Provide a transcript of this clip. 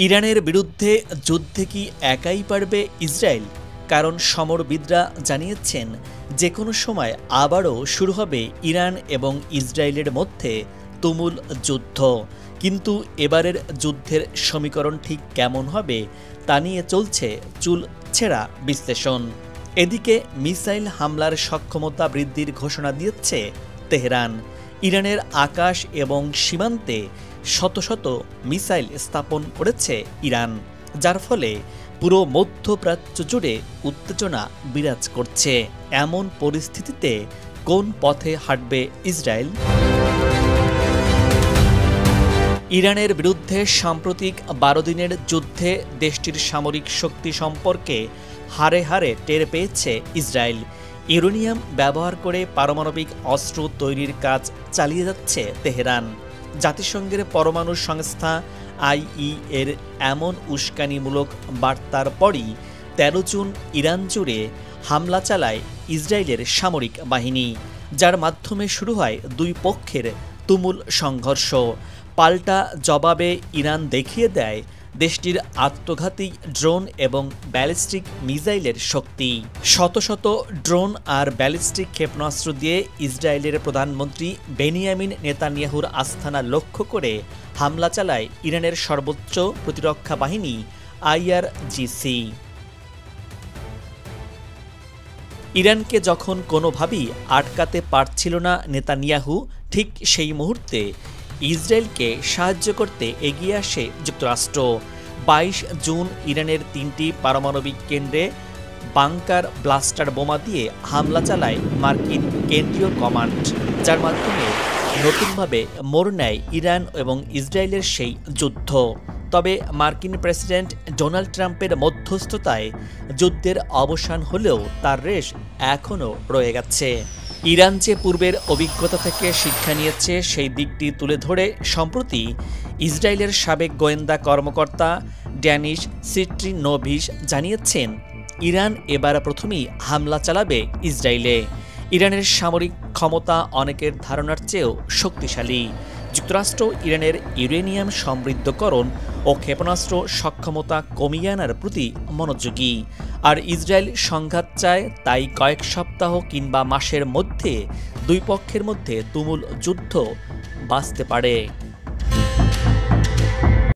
ইরানের বিরুদ্ধে যুদ্ধে কি একাই পারবে ইসরায়েল? কারণ সমরবিদরা জানিয়েছেন যে কোনো সময় আবারও শুরু হবে ইরান এবং ইসরায়েলের মধ্যে তুমুল যুদ্ধ। কিন্তু এবারের যুদ্ধের সমীকরণ ঠিক কেমন হবে তা নিয়ে চলছে চুল ছেঁড়া বিশ্লেষণ। এদিকে মিসাইল হামলার সক্ষমতা বৃদ্ধির ঘোষণা দিয়েছে তেহরান। ইরানের আকাশ এবং সীমান্তে শত শত মিসাইল স্থাপন করেছে ইরান, যার ফলে পুরো মধ্যপ্রাচ্য জুড়ে উত্তেজনা বিরাজ করছে। এমন পরিস্থিতিতে কোন পথে হাঁটবে ইসরায়েল? ইরানের বিরুদ্ধে সাম্প্রতিক 12 দিনের যুদ্ধে দেশটির সামরিক শক্তি সম্পর্কে হাড়ে হাড়ে টের পেয়েছে ইসরায়েল। ইউরেনিয়াম ব্যবহার করে পারমাণবিক অস্ত্র তৈরির কাজ চালিয়ে যাচ্ছে তেহরান। জাতিসংঘের পরমাণু সংস্থা IAEA-এর এমন উস্কানিমূলক বার্তার পরই 13 জুন ইরান জুড়ে হামলা চালায় ইসরায়েলের সামরিক বাহিনী, যার মাধ্যমে শুরু হয় দুই পক্ষের তুমুল সংঘর্ষ। পাল্টা জবাবে ইরান দেখিয়ে দেয় দেশটির আত্মঘাতী ড্রোন এবং ব্যালিস্টিক মিসাইলের শক্তি। শত শত ড্রোন আর ব্যালিস্টিক ক্ষেপণাস্ত্র দিয়ে ইসরায়েলের প্রধানমন্ত্রী বেনিয়ামিন নেতানিয়াহুর আস্তানা লক্ষ্য করে হামলা চালায় ইরানের সর্বোচ্চ প্রতিরক্ষা বাহিনী IRGC। ইরানকে যখন কোনোভাবেই আটকাতে পারছিল না নেতানিয়াহু, ঠিক সেই মুহূর্তে ইসরায়েলকে সাহায্য করতে এগিয়ে আসে যুক্তরাষ্ট্র। 22 জুন ইরানের 3টি পারমাণবিক কেন্দ্রে বাংকার ব্লাস্টার বোমা দিয়ে হামলা চালায় মার্কিন কেন্দ্রীয় কমান্ড, যার মাধ্যমে নতুনভাবে মোড় নেয় ইরান এবং ইসরায়েলের সেই যুদ্ধ। তবে মার্কিন প্রেসিডেন্ট ডোনাল্ড ট্রাম্পের মধ্যস্থতায় যুদ্ধের অবসান হলেও তার রেশ এখনও রয়ে গেছে। ইরান যে পূর্বের অভিজ্ঞতা থেকে শিক্ষা নিয়েছে সেই দিকটি তুলে ধরে সম্প্রতি ইসরায়েলের সাবেক গোয়েন্দা কর্মকর্তা ড্যানিশ সিট্রিনোভিচ জানিয়েছেন, ইরান এবার প্রথমেই হামলা চালাবে ইসরায়েলে। ইরানের সামরিক ক্ষমতা অনেকের ধারণার চেয়েও শক্তিশালী। যুক্তরাষ্ট্র ইরানের ইউরেনিয়াম সমৃদ্ধকরণ ও ক্ষেপণাস্ত্র সক্ষমতা কমিয়ে আনার প্রতি মনোযোগী, আর ইসরায়েল সংঘাত চায়। তাই কয়েক সপ্তাহ কিংবা মাসের মধ্যে দুই পক্ষের মধ্যে তুমুল যুদ্ধ বাঁচতে পারে।